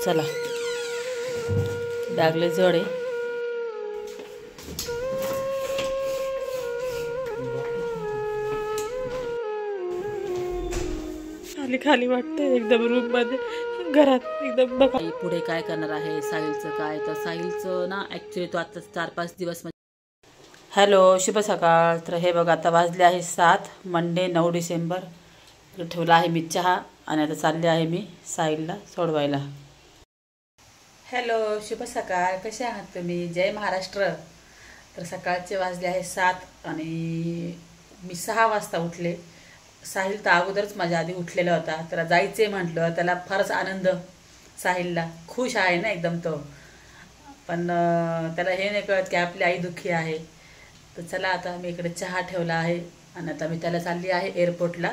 चला बॅगले जड आहे. खाली खाली वाटतं एकदम रूम मध्ये, घरात एकदम. बघा पुढे काय करणार आहे साहिलचं काय, तर साहिलचं ना ॲक्च्युली तो आता 4-5 दिवस. हॅलो, शुभ सकाळ. तर हे बघा आता वाजले आहे 7, मंडे 9 डिसेंबर. ठेवला आहे मी चहा आणि आता चालले आहे मी साहिलला सोडवायला. हॅलो, शुभ सकाळ. कसे आहात तुम्ही? जय महाराष्ट्र. तर सकाळचे वाजले आहे 7 आणि मी 6 वाजता उठले. साहिल तर अगोदरच माझ्या आधी उठलेला होता. त्याला जायचे म्हटलं, त्याला फारच आनंद. साहिलला खुश आहे ना एकदम तो, पण त्याला हे नाही कळत की आपली आई दुःखी आहे. तर चला आता मी इकडे चहा ठेवला आहे आणि आता मी त्याला चालली आहे एअरपोर्टला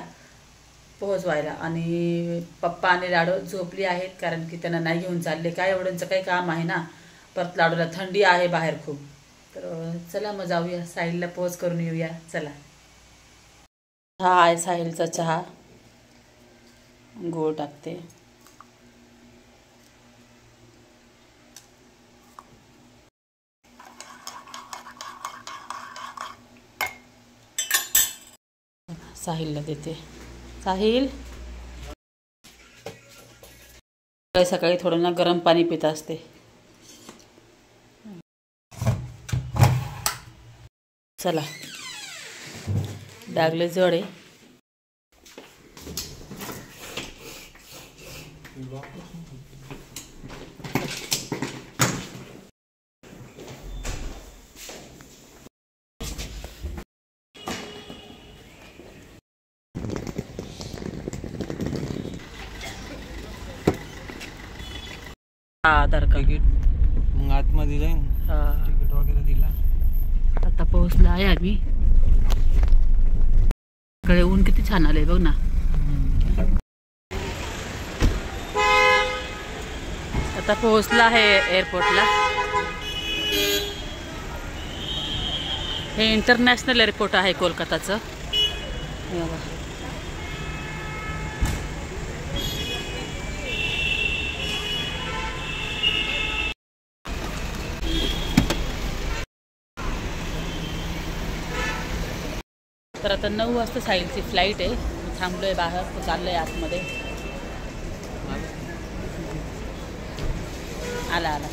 पोहोचवायला. आणि पप्पा आणि लाडू झोपली आहेत कारण की त्यांना नाही घेऊन चालले. काय एवढ्यांचं काही काम आहे ना, परत लाडूला थंडी आहे बाहेर खूप. तर चला मग जाऊया, साहिलला पोहोच करून येऊया. चला. हा आहे साहिलचा चहा, गूळ टाकते. साहिलला देते. साहिल सकाळी सकाळी थोडं ना गरम पाणी पित असते. चला बॅगले जड आहे. आधार कार्ड मग आतमध्ये जाईन. तिकीट वगैरे दिला. आता पोहोचलो आहे आम्ही. इकडे ऊन किती छान आलंय बघ ना. आता पोहोचला आहे एअरपोर्टला. हे इंटरनॅशनल एअरपोर्ट आहे कोलकाताचं. तर आता 9 वाजता साहिलची फ्लाईट आहे. थांबलो आहे बाहेर, तो चाललो आहे आतमध्ये. आला आला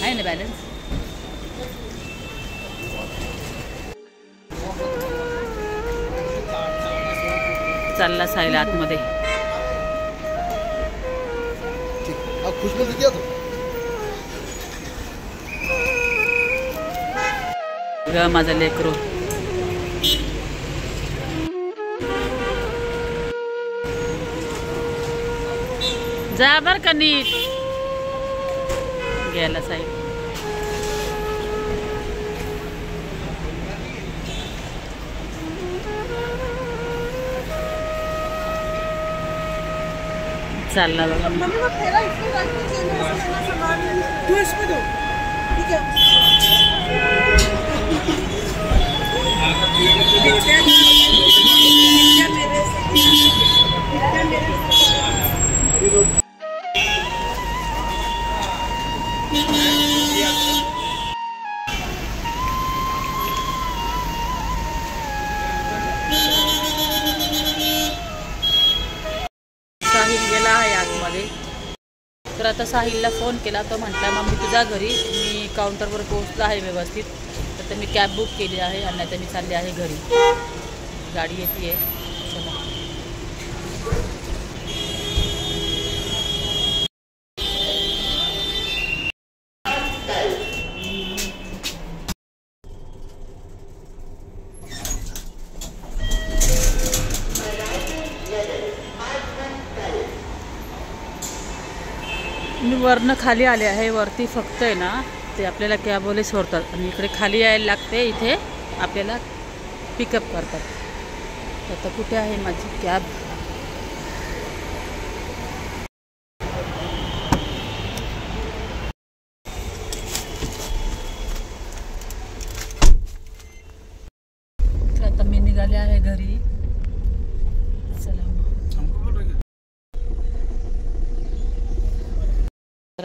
आहे ना बॅलन्स. चालला साहिल आतमध्ये. ग माझा लेकरू. जा बर का नीट. गेला साहिल. चालला बघा. साहिल गेला आहे आतमध्ये. तर आता साहिलला फोन केला, तो म्हटला मम्मी तुझ्या घरी, मी काउंटरवर पोहोचलो आहे व्यवस्थित. तर मी कॅब बुक केली आहे आणि आता मी चालले आहे घरी. गाडी येते. चला. मी वरनं खाली आले आहे. वरती फक्त आहे ना ते आपल्याला कॅबवाले सोडतात आणि इकडे खाली यायला लागते. इथे आपल्याला पिकअप करतात. आता कुठे आहे माझी कॅब?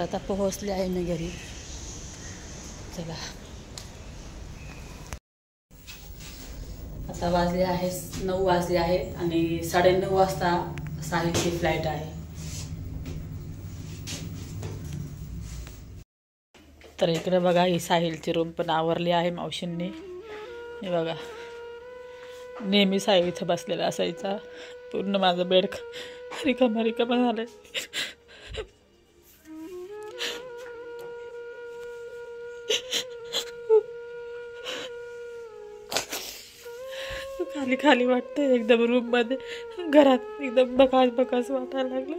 आता पोहोचले आहे मी घरी. चला आता वाजले आहे 9 वाजले आहे आणि 9:30 वाजता साहिलची फ्लाईट आहे. तर इकडे बघा ही साहिलची रूम पण आवरली आहे मावशींनी. हे बघा नेहमी साहिल इथं बसलेला असायचा. पूर्ण माझं बेड रिकामा झालंय. खाली खाली वाटतंय एकदम रूम मध्ये. घरात एकदम बकास वाटायला लागलं.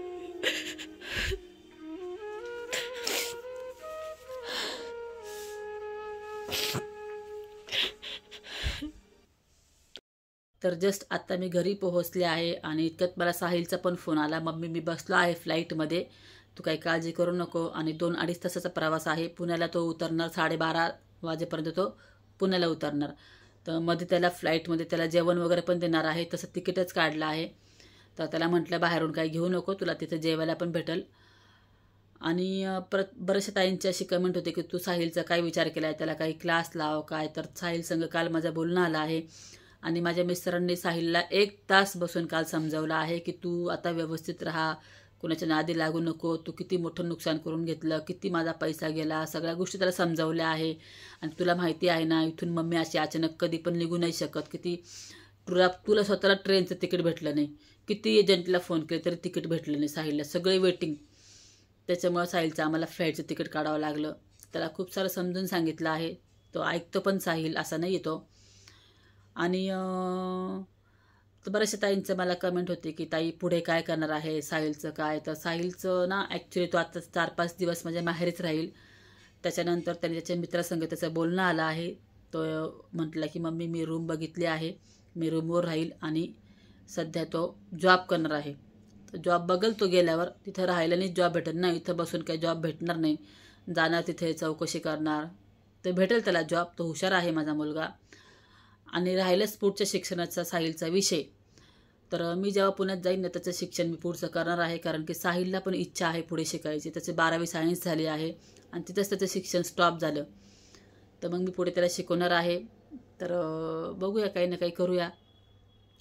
तर जस्ट आता मी घरी पोहोचले आहे आणि इतक्यात मला साहिलचा पण फोन आला. मम्मी मी बसलो आहे फ्लाईटमध्ये, तू काही काळजी करू नको. आणि 2-2.5 तासाचा प्रवास आहे. पुण्याला तो उतरणार 12:30 वाजेपर्यंत तो पुण्याला उतरणार. तर मध्ये त्याला फ्लाईटमध्ये त्याला जेवण वगैरे पण देणार आहे. तसं तिकीटच काढलं आहे. तर त्याला म्हटलं बाहेरून काही घेऊ नको, तुला तिथे जेवायला पण भेटेल. आणि बऱ्याचशा ताईंची अशी कमेंट होते की तू साहिलचा काय विचार केला आहे, त्याला काही क्लास लाव काय. तर साहिल संग काल माझं बोलणं आलं आहे आणि माझ्या मिस्टरांनी साहिलला 1 तास बसून काल समजावलं आहे की तू आता व्यवस्थित राहा, कुणाच्या नादी लागू नको, तू किती मोठं नुकसान करून घेतलं, किती माझा पैसा गेला, सगळ्या गोष्टी त्याला समजावल्या आहे. आणि तुला माहिती आहे ना इथून मम्मी अशी अचानक कधी पण निघू नाही शकत. किती तुला स्वतःला ट्रेनचं तिकीट भेटलं नाही, किती एजंटला फोन केले तरी तिकीट भेटलं नाही साहिलला, सगळे वेटिंग. त्याच्यामुळं साहिलचं आम्हाला फ्लाईटचं तिकीट काढावं लागलं. त्याला खूप सारं समजून सांगितलं आहे. तो ऐकतो पण साहिल, असा नाही येतो. आणि बऱ्याचशा ताईंचं मला कमेंट होते की ताई पुढे काय करणार आहे, साहिलचं काय. तर साहिलचं ना ॲक्च्युली तो आता 4-5 दिवस म्हणजे माहेरीच राहील. त्याच्यानंतर त्याने त्याच्या मित्रासंग त्याचं बोलणं आलं आहे. तो म्हटला की मम्मी मी रूम बघितली आहे, मी रूमवर राहील आणि सध्या तो जॉब करणार आहे. तर जॉब बघल तो गेल्यावर, तिथं राहायला नाही जॉब भेटत ना, इथं बसून काही जॉब भेटणार नाही. जाणार तिथे चौकशी करणार, तर भेटेल त्याला जॉब. तो हुशार आहे माझा मुलगा. आणि राहिलंच पुढच्या शिक्षणाचा साहिलचा विषय, तर मी जेव्हा पुण्यात जाईन ना त्याचं शिक्षण मी पुढचं करणार आहे. कारण की साहिलला पण इच्छा आहे पुढे शिकायची. त्याचे 12वी सायन्स झाली आहे आणि तिथंच त्याचं शिक्षण स्टॉप झालं. तर मग मी पुढे त्याला शिकवणार आहे. तर बघूया, काही ना काही करूया.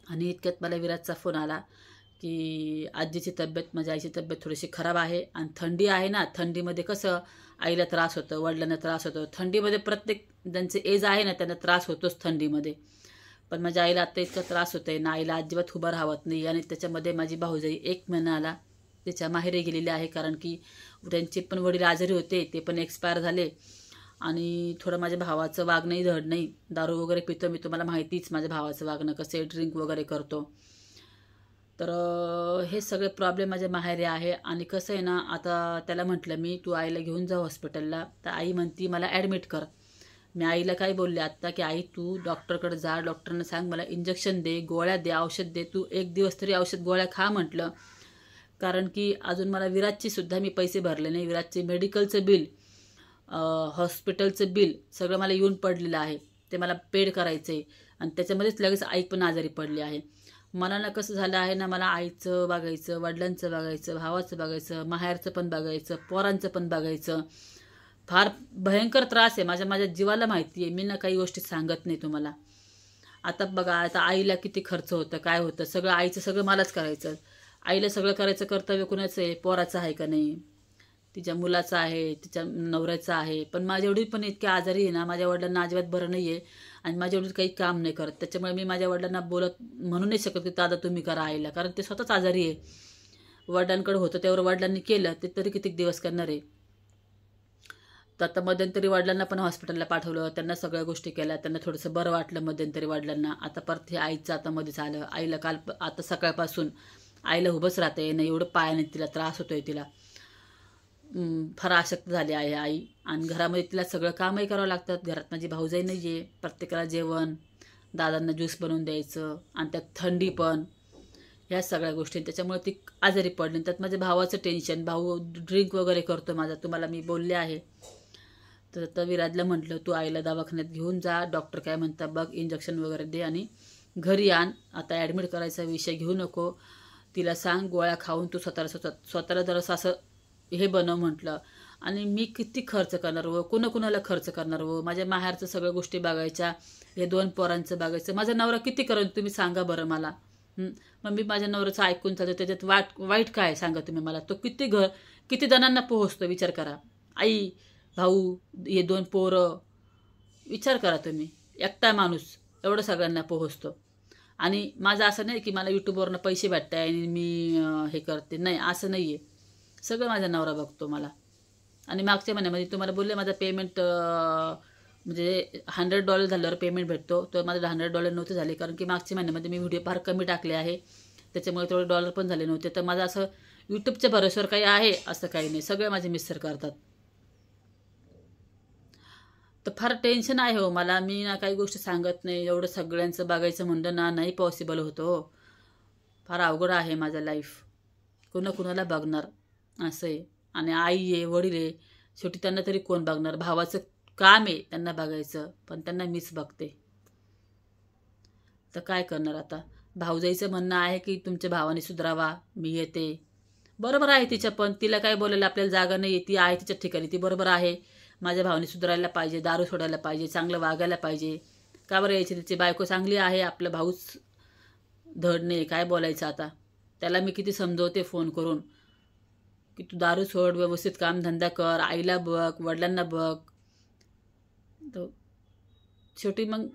आणि इतक्यात मला विराजचा फोन आला की आजीची तब्येत, माझ्या आईची तब्येत थोडीशी खराब आहे आणि थंडी आहे ना, थंडीमध्ये कसं आईला त्रास होतो, वडिलांना त्रास होतो. थंडीमध्ये प्रत्येक ज्यांचे एज आहे ना त्यांना त्रास होतोच थंडीमध्ये. पण माझ्या आईला आत्ता इतका त्रास होतो आहे ना, आईला अजिबात उभं राहत नाही. आणि त्याच्यामध्ये माझी भाऊजाई 1 महिन्याला त्याच्या माहेरी गेलेली आहे. कारण की त्यांचे पण वडील आजारी होते, ते पण एक्सपायर झाले. आणि थोडं माझ्या भावाचं वागणंही धड नाही, दारू वगैरे पितो मी, तुम्हाला माहितीच माझ्या भावाचं वागणं कसं, ड्रिंक वगैरे करतो. तर हे सगळे प्रॉब्लेम माझ्या माहेरी आहे. आणि कसं आहे ना, आता त्याला म्हटलं मी तू आईला घेऊन जा हॉस्पिटलला. तर आई म्हणती मला ॲडमिट कर. मी आईला काय बोलले आत्ता की आई तू डॉक्टरकडे जा, डॉक्टरनं सांग मला इंजेक्शन दे, गोळ्या दे, औषध दे, तू 1 दिवस तरी औषध गोळ्या खा म्हटलं. कारण की अजून मला विराजची सुद्धा मी पैसे भरले नाही. विराजचे मेडिकलचं बिल, हॉस्पिटलचं बिल सगळं मला येऊन पडलेलं आहे, ते मला पेड करायचं आहे. आणि त्याच्यामध्येच लगेच आई पण आजारी पडली आहे. मला ना कसं झालं आहे ना, मला आईचं बघायचं, वडिलांचं बघायचं, भावाचं बघायचं, माहेरचं पण बघायचं, पोरांचं पण बघायचं. फार भयंकर त्रास आहे माझ्या जीवाला माहिती आहे. मी ना काही गोष्टी सांगत नाही तुम्हाला. आता बघा, आता आईला किती खर्च होतं, काय होतं, सगळं आईचं सगळं मलाच करायचं. आईला सगळं करायचं कर्तव्य कुणाचं आहे, पोराचं आहे का नाही, तिच्या मुलाचं आहे, तिच्या नवऱ्याचं आहे. पण माझ्या वडील पण इतके आजारी आहे ना, माझ्या वडिलांना अजिबात बरं नाही आहे आणि माझ्या वडील काही काम नाही करत. त्याच्यामुळे मी माझ्या वडिलांना म्हणू नाही शकत की दादा तुम्ही करा आईला, कारण ते स्वतःच आजारी आहे. वडिलांकडे होतं त्यावर वडिलांनी केलं, ते तरी किती दिवस करणार आहे. तर आता मध्यंतरी वडिलांना पण हॉस्पिटलला पाठवलं, त्यांना सगळ्या गोष्टी केल्या, त्यांना थोडंसं बरं वाटलं मध्यंतरी वडिलांना. आता परत हे आईचं आता मध्येच आलं. आईला काल आता सकाळपासून आईला उभंच राहते नाही, एवढं पायाने तिला त्रास होतोय, तिला फार आशक्त झाली आहे आई. आणि घरामध्ये तिला सगळं कामही करावं लागतात. घरात माझी भाऊजाई नाही आहे, प्रत्येकाला जेवण, दादांना ज्यूस बनवून द्यायचं आणि त्यात थंडी पण, ह्या सगळ्या गोष्टी. त्याच्यामुळे ती आजारी पडली. त्यात माझ्या भावाचं टेन्शन, भाऊ ड्रिंक वगैरे करतो माझा, तुम्हाला मी बोलले आहे. तर विराजला म्हटलं तू आईला दवाखान्यात घेऊन जा, डॉक्टर काय म्हणता बघ, इंजेक्शन वगैरे दे आणि घरी आण. आता ॲडमिट करायचा विषय घेऊ नको, तिला सांग गोळ्या खाऊन तू स्वतःला जरासं असं हे बनव म्हटलं. आणि मी किती खर्च करणार व कुणाला खर्च करणार व माझ्या माहेरचं सगळ्या गोष्टी बघायच्या, हे 2 पोरांचं बघायचं. माझा नवरा किती करेल तुम्ही सांगा बरं मला. मग मी माझ्या नवऱ्याचं ऐकून चालतो, त्याच्यात वाईट काय सांगा तुम्ही मला. तो किती जणांना पोहोचतो विचार करा. आई, भाऊ, हे 2 पोरं, विचार करा तुम्ही. एकटा माणूस एवढं सगळ्यांना पोहोचतो. आणि माझं असं नाही की मला यूट्यूबवरनं पैसे भेटत आहे आणि मी हे करते, नाही असं नाही आहे. सगळं माझा नवरा बघतो मला. आणि मागच्या महिन्यामध्ये तुम्हाला बोलले माझा पेमेंट म्हणजे $100 झाल्यावर पेमेंट भेटतो. तर माझं $100 नव्हते झाले, कारण की मागच्या महिन्यामध्ये मी व्हिडिओ फार कमी टाकले आहे, त्याच्यामुळे थोडे डॉलर पण झाले नव्हते. तर माझं असं यूट्यूबच्या भरोश्यावर काही आहे असं काही नाही, सगळे माझे मिस्टर करतात. तर फार टेन्शन आहे हो मला. मी ना काही गोष्टी सांगत नाही, एवढं सगळ्यांचं बघायचं म्हणलं ना नाही पॉसिबल होतो. फार अवघड आहे माझं लाईफ. कुणाला बघणार असं आहे. आणि आई आहे, वडील आहे, शेवटी त्यांना तरी कोण बघणार. भावाचं काम आहे त्यांना बघायचं, पण त्यांना मीच बघते. तर काय करणार आता. भाऊजाईचं म्हणणं आहे की तुमच्या भावाने सुधारावा, मी येते. बरोबर आहे तिच्या, पण तिला काय बोलायला आपल्याला जागा नाही. ती आहे तिच्या ठिकाणी, ती बरोबर आहे. माझ्या भावाने सुधारायला पाहिजे, दारू सोडायला पाहिजे, चांगलं वागायला पाहिजे. का बरं यायची, तिची बायको चांगली आहे, आपलं भाऊच धड नाही. काय बोलायचं आता. त्याला मी किती समजवते फोन करून की तू दारू सोड, व्यवस्थित कामधंदा कर, आईला बघ, वडिलांना बघ. तर शेवटी मग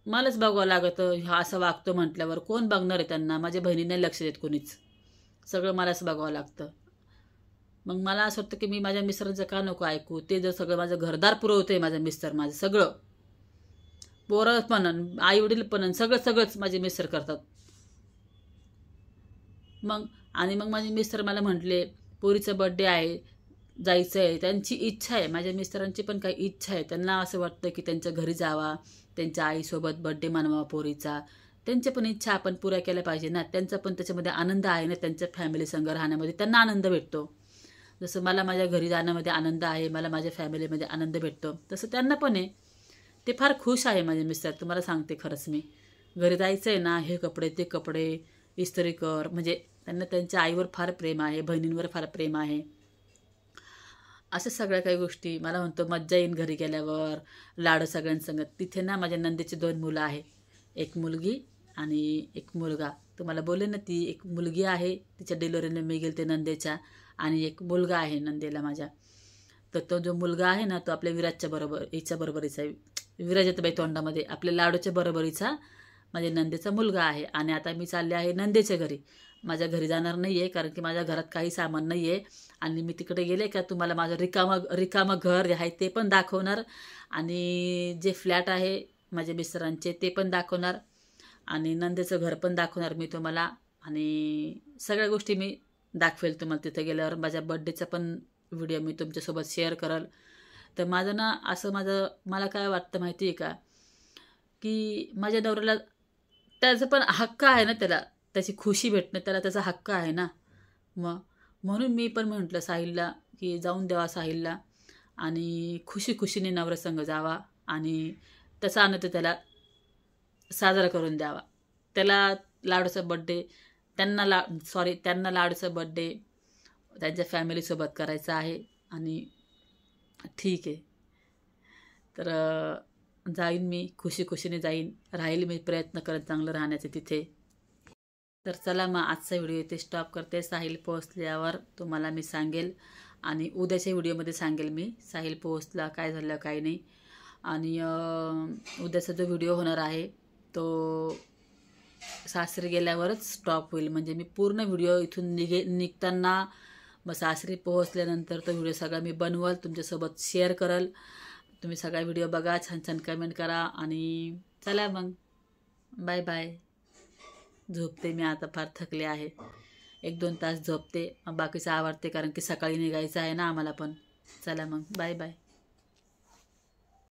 मलाच बघावं लागतं. हा असं वागतो म्हटल्यावर कोण बघणार आहे त्यांना. माझ्या बहिणीने लक्ष देत कोणीच, सगळं मलाच बघावं लागतं. मग मला असं वाटतं की मी माझ्या मिस्टरांचं का नको ऐकू. ते जर सगळं माझं घरदार पुरवते, माझं मिस्टर, माझं सगळं, पोरं पण, आई वडील पण, सगळंच माझे मिस्टर करतात. मग माझे मिस्टर मला म्हटले पोरीचा बर्थडे आहे, जायचं आहे. त्यांची इच्छा आहे, माझ्या मिस्टरांची पण काही इच्छा आहे. त्यांना असं वाटतं की त्यांच्या घरी जावा, त्यांच्या आईसोबत बर्थडे मनवा पोरीचा. त्यांच्या पण इच्छा आपण पुऱ्या केल्या पाहिजे ना. त्यांचा पण त्याच्यामध्ये आनंद आहे ना, त्यांच्या फॅमिली संग राहण्यामध्ये त्यांना आनंद भेटतो. जसं मला माझ्या घरी जाण्यामध्ये आनंद आहे, मला माझ्या फॅमिलीमध्ये आनंद भेटतो, तसं त्यांना पण आहे. ते फार खुश आहे माझे मिस्टर. तुम्हाला सांगते खरंच, मी घरी जायचं आहे ना, हे कपडे ते कपडे इस्त्री कर. म्हणजे त्यांना त्यांच्या आईवर फार प्रेम आहे, बहिणींवर फार प्रेम आहे. अशा सगळ्या काही गोष्टी. मला म्हणतो मज्जा येईन घरी गेल्यावर, लाड सगळ्यांसंगत. तिथे ना माझ्या नंदेची 2 मुलं आहे, एक मुलगी आणि एक मुलगा. तुम्हाला बोलले ना, ती एक मुलगी आहे, तिच्या डिलिव्हरीला मी गेले ते नंदेच्या, आणि एक मुलगा आहे नंदेला माझ्या. तर तो जो मुलगा आहे ना, तो आपल्या विराजच्या बरोबरीचा आहे. विराज येतं बाई तोंडामध्ये. आपल्या लाडूच्या बरोबरीचा माझ्या नंदेचा मुलगा आहे. आणि आता मी चालले आहे नंदेच्या घरी. माझ्या घरी जाणार नाही आहे, कारण की माझ्या घरात काही सामान नाही आहे. आणि मी तिकडे गेले का तुम्हाला माझं रिकामं घर आहे ते पण दाखवणार, आणि जे फ्लॅट आहे माझ्या मिस्टरांचे ते पण दाखवणार, आणि नंदेचं घर पण दाखवणार मी तुम्हाला. आणि सगळ्या गोष्टी मी दाखवेल तुम्हाला तिथे गेल्यावर. माझ्या बड्डेचा पण व्हिडिओ मी तुमच्यासोबत शेअर कराल. तर माझं ना असं मला काय वाटतं माहिती आहे का, की माझ्या नवऱ्याला त्याचा पण हक्क आहे ना, त्याची खुशी भेटणं, त्याचा हक्क आहे ना. म्हणून मी पण म्हटलं साहिलला की जाऊन द्यावा साहिलला, आणि खुशीने नवऱ्यासंग जावा, आणि त्याचा आनंद त्याला साजरा करून द्यावा. त्याला लाडूचा बड्डे, त्यांना लाडूचा बड्डे त्यांच्या फॅमिलीसोबत करायचा आहे. आणि ठीक आहे, तर जाईन मी, खुशीने जाईन, राहील मी, प्रयत्न करत चांगलं राहण्याचे तिथे. तर चला मग आजचा व्हिडिओ इथे स्टॉप करते. साहिल पोहोचल्यावर तुम्हाला मी सांगेल, आणि उद्याच्या व्हिडिओमध्ये सांगेल मी साहिल पोहोचला, काय झालं काय नाही. आणि उद्याचा जो व्हिडिओ होणार आहे तो सासरी गेल्यावरच स्टॉप होईल. म्हणजे मी पूर्ण व्हिडिओ इथून निघताना, मग सासरी पोहोचल्यानंतर तो व्हिडिओ सगळा मी बनवल, तुमच्यासोबत शेअर करल. तुम्ही सगळा व्हिडिओ बघा, छान कमेंट करा. आणि चला मग, बाय बाय. झोपते मी आता, फार थकले आहे. 1-2 तास झोपते, बाकीचं आवडते, कारण की सकाळी निघायचं आहे ना आम्हाला पण. चला मग, बाय बाय.